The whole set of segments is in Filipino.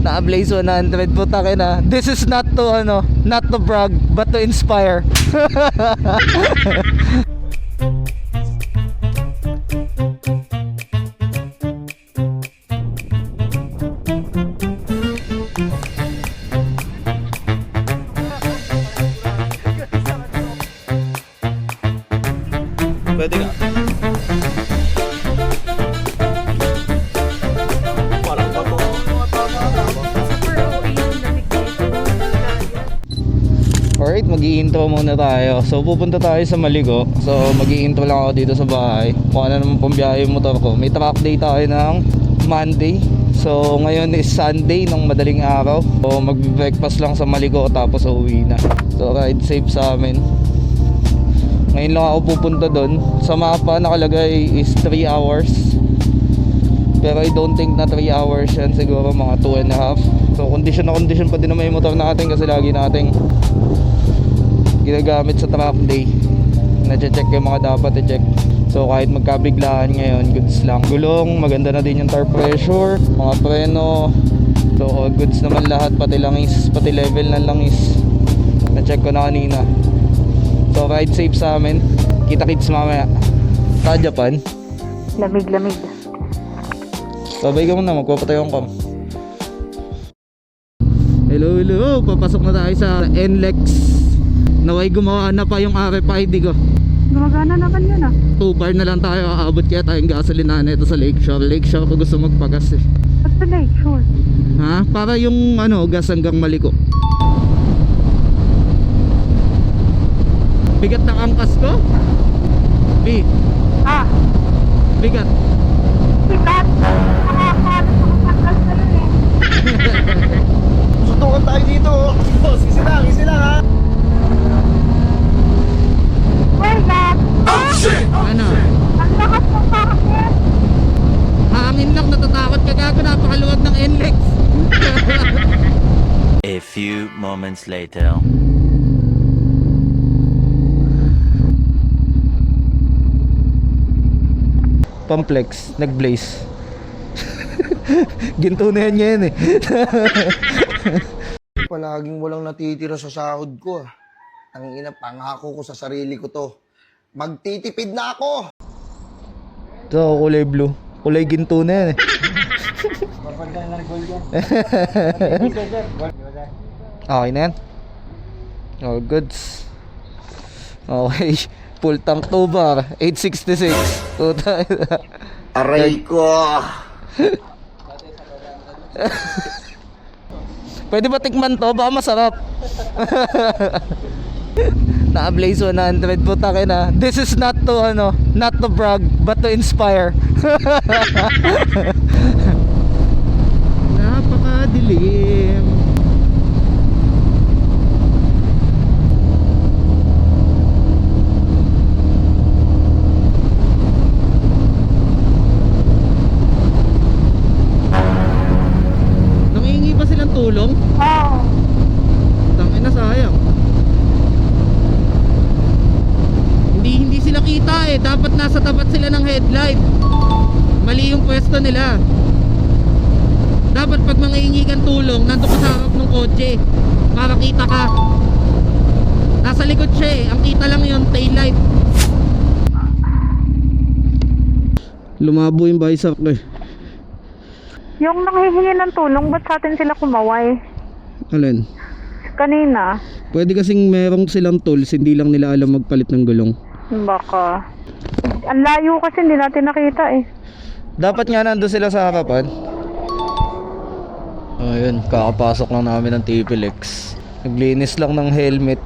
Naka-Blaze 100, putake na. This is not to not to brag, but to inspire. Pwede ka. Parang bato. Alright, mag-i-intro muna tayo. So pupunta tayo sa Maligo. So mag-i-intro lang ako dito sa bahay. Kung ano naman pambiyahe yung motor ko. May track day tayo ng Monday. So ngayon is Sunday ng madaling araw. So mag-breakfast lang sa Maligo tapos uuwi na. So ride safe sa amin. Ngayon lang ako pupunta doon. Sa mapa nakalagay is 3 hours. Pero I don't think na 3 hours yan. Siguro mga 2.5. So condition na condition pa din naman yung motor natin. Kasi lagi nating ginagamit sa track day. Na-check yung mga dapat i-check. So kahit magkabiglaan ngayon, goods lang. Gulong, maganda na din yung tire pressure, mga preno. So goods naman lahat, pati langis, pati level ng langis. Na-check ko na kanina. So ride safe sa amin. Kita kits mamaya sa Japan. Lamig-lamig. Babay ka muna, magpapatay ang cam. Hello, hello. Papasok na tayo sa NLEX. Naway gumawa na pa yung RFID ko. Gumagana naman yun ah. 2 bar na lang tayo aabot kaya tayong gasolina na ito sa Lakeshore. Lakeshore ko gusto magpagas eh. At the lake, sure. Ha? Para yung gas hanggang Maliko. Bigat ng angkas ko? B. Ah, Bigat. sikat. Nakakalat ako pagkas na yun eh. Sutukan tayo dito. Boss, easy lang ha. Well, Ano? ang lakas ng bakit. Hangin lang, natatakot ka gago. Napakaluwag ng NLEX. A few moments later. Pamplex, nag-blaze. Ginto na yan ngayon eh. Palaging walang natitira sa sahod ko. Ang ina, pangako ko sa sarili ko to. Magtitipid na ako! So, kulay blue. Kulay ginto na yan eh. Okay na yan. All goods. Okay. Full tank 2 bar. 866. Aray ko! Pwede ba tikman to? Baka masarap. Naka-Blaze 100, putake na. This is not to not to brag, but to inspire. Napakadilim. Nangihingi ba silang tulong? Oo. Tangin na, sayang. Hindi sila kita eh. Dapat nasa tapat sila ng headlight. Mali yung pwesto nila. Dapat pag mangihingi kang tulong, nandun ka sa harap ng kotse para kita ka. Nasa likod siya eh. Ang kita lang yung taillight. Lumabo yung bicep ko eh. Yung nanghihingi ng tulong, ba't sa atin sila kumaway? Alin? Kanina. Pwede kasing merong silang tools, hindi lang nila alam magpalit ng gulong. Baka. Ang layo kasi hindi natin nakita eh. Dapat nga nandun sila sa harapan. Ayun, kakapasok lang namin ng TPLEX. Naglinis lang ng helmet.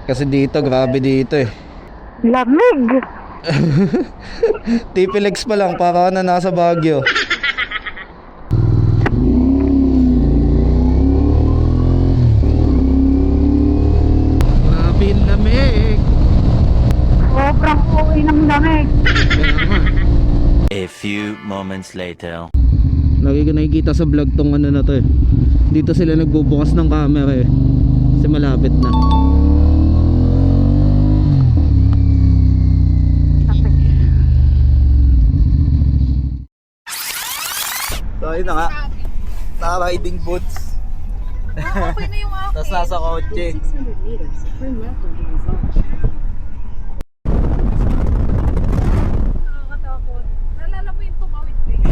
Kasi dito, grabe dito eh. Lamig! TPLEX pa lang, para na nasa Baguio. Grabe yung lamig. Sobrang uwi ng lamig. Kaya nga. A few moments later. Lagi ko nakikita sa vlog tong na to eh. Dito sila nagbubukas ng camera eh. Kasi malapit na. So ayun na nga. naka-riding boots. Okay na yung akin. Tapos nasa kotse. 600 meters, turn left onto Rizal. Nakakatakot. Naalala mo yung tumawid kayo?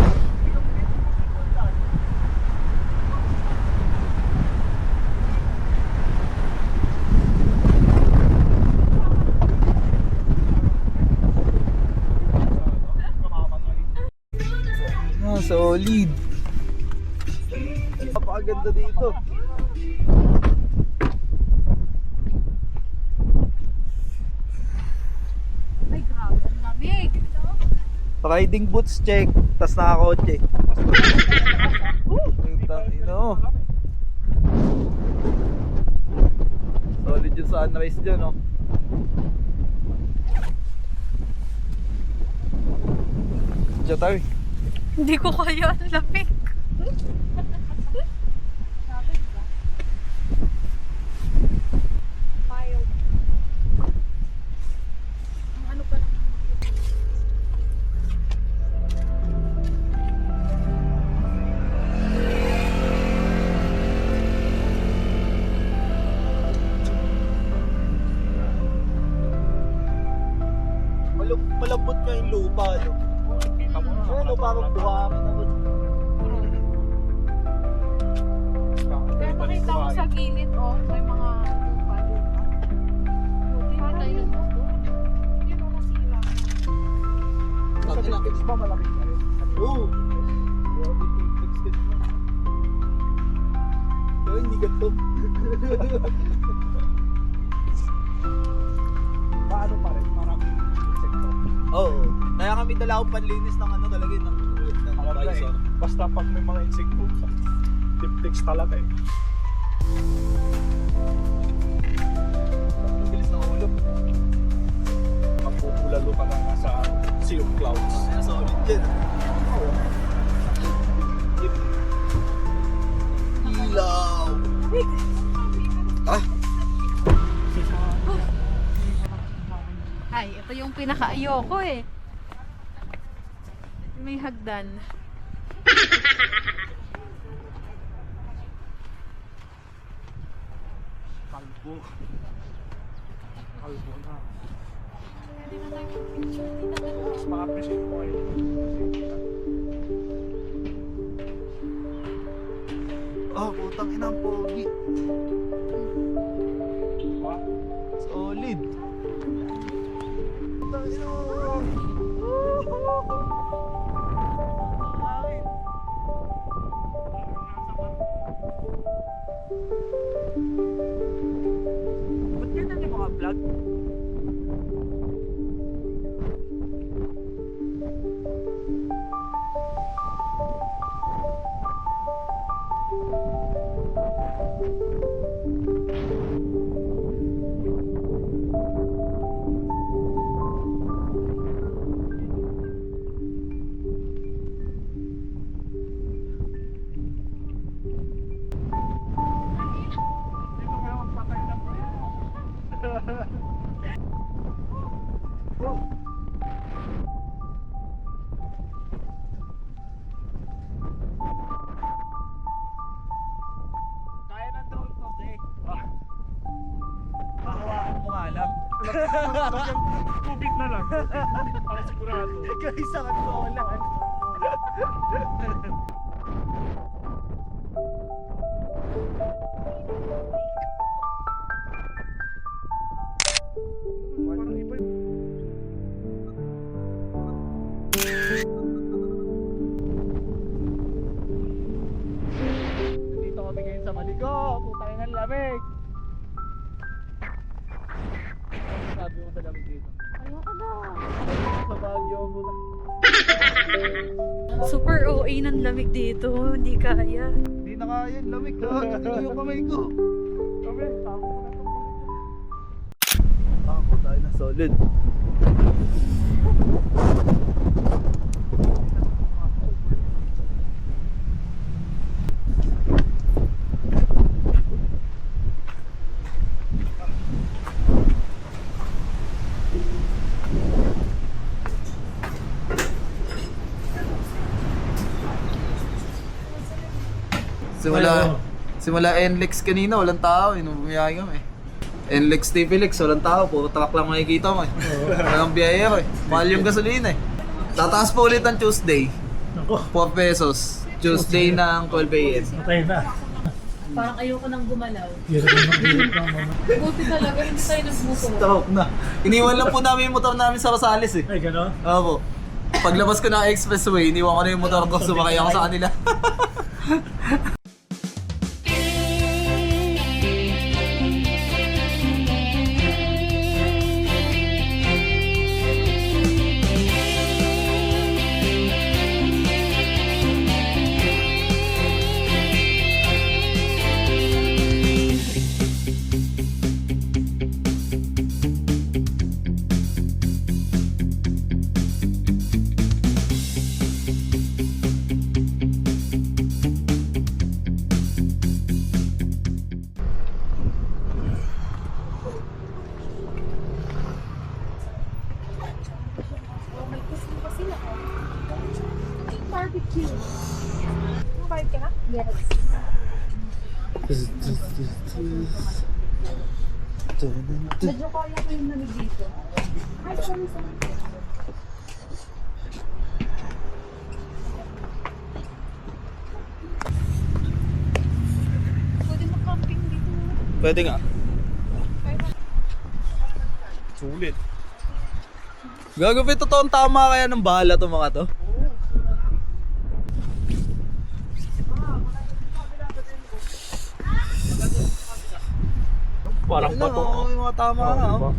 Solid. Napakaganda dito. Ay, grabe. Ang lamig. Riding boots check. Tapos nakakotse. Solid yung sunrise dyan, oh. Diyan tayo. Hindi ko kaya. Ang lamig. Mild. Ang ano pa lang. Malambot nga yung lupa, no? Kita mo na. Ano, parang buhangin naman. Kaya makita ko sa gilid, oh, may mga lupa-lupa. Buti na tayo doon. Hindi mo nasila. Sa Philippines ba malaki na rin? Oo. Pero hindi ganito. Paano pa rin? Maraming insekto. Oo. Kaya kami dala akong panlinis ng ano talaga ng visor. Basta pag may mga insekto, tip-tics talaga eh. Ang bilis ng ulo. Magpupulalo ka lang sa sea of clouds. Kaya solid dyan. Ilaw. Ah? Ay, ito yung pinaka-ayoko eh. May hagdan. Kalbo. Kalbo na. Pwede na tayo picture. Tingnan mo. Mas ma-appreciate mo eh. Oh, putang ina ang pogi. Solid. Putang ina. Ba't yan ang mga vlog? Kaya ng drone to, eh. Hawakan mo nga lang. Tubig na lang. Para sigurado. Guys, ang kawalan. Parang iba yung... Dito kami ngayon sa Maligo. Putang ina ang lamig. Sabi mo sa lamig dito. Ayoko na. Sa Baguio mo na. Super OA ng lamig dito. Hindi kaya. Hindi na kaya, lamig ka. Hindi ko yung kamay ko. Sabi, tama ko na ito. Ako tayo na solid. Simula NLEX kanina, walang tao. Inubumiyahe kami. NLEX, TPLEX, walang tao. Puro truck lang makikita mo eh. Walang biyaya eh. Mahal yung gasolina eh. Tataas po ulit ang Tuesday. 4 pesos. Tuesday ng 12 a.m. Parang ayoko nang gumalaw. Buti talaga, hindi tayo nagbuto. Stroke na. Iniwan lang po namin yung motor namin sa Rosales eh. Ay, gano'n? Opo. Paglabas ko ng expressway, iniwan ko na yung motor ko. Sumakay ako sa kanila. Barbecue. Kumabayad ka na? Yes. Medyo kaya ko yung namin dito. Ay, sorry. Pwede mag-camping dito. Pwede nga. Sulit. Gagawin totoong tama kaya ng bahala to mga to. Parang Ano, bato. yung mga tama na. Oh.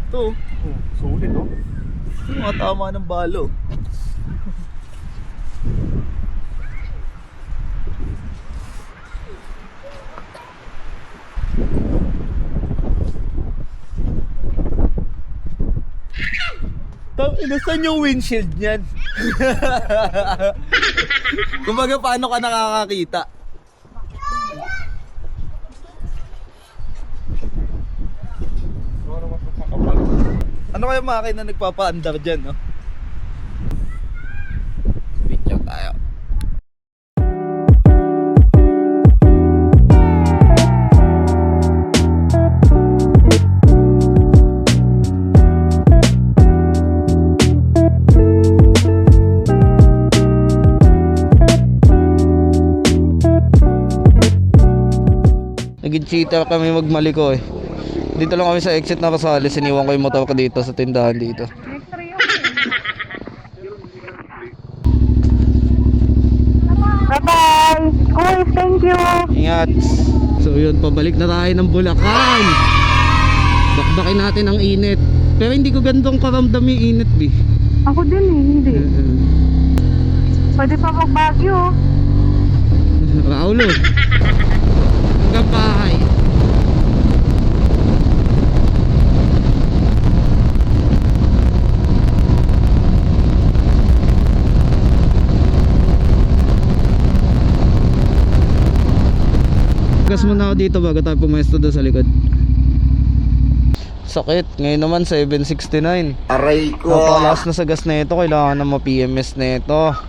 Ito. Sulit, oh. Yung mga tama ng balo. Nasaan yung windshield niyan? Kumbaga paano ka nakakakita? Ano kaya makina nagpapaandar dyan, no? Picture tayo. Nag-cheater kami magmaliko eh. Dito lang kami sa exit na Rosales, iniwan ko yung motor ko dito sa tindahan dito. Bye-bye! Uy, thank you! Ingat! So yun, pabalik na tayo ng Bulacan. Bakbakin natin ang init. Pero hindi ko gandong karamdam yung init, B. Ako din eh, hindi. Pwede pa mag-Baguio. Raulo. Hanggang bahay. Gas muna ako dito bago tayo pumesto doon sa likod. Sakit. Ngayon naman 769. Aray ko. Napakalas na sa gas na ito. Kailangan na ma-PMS na ito.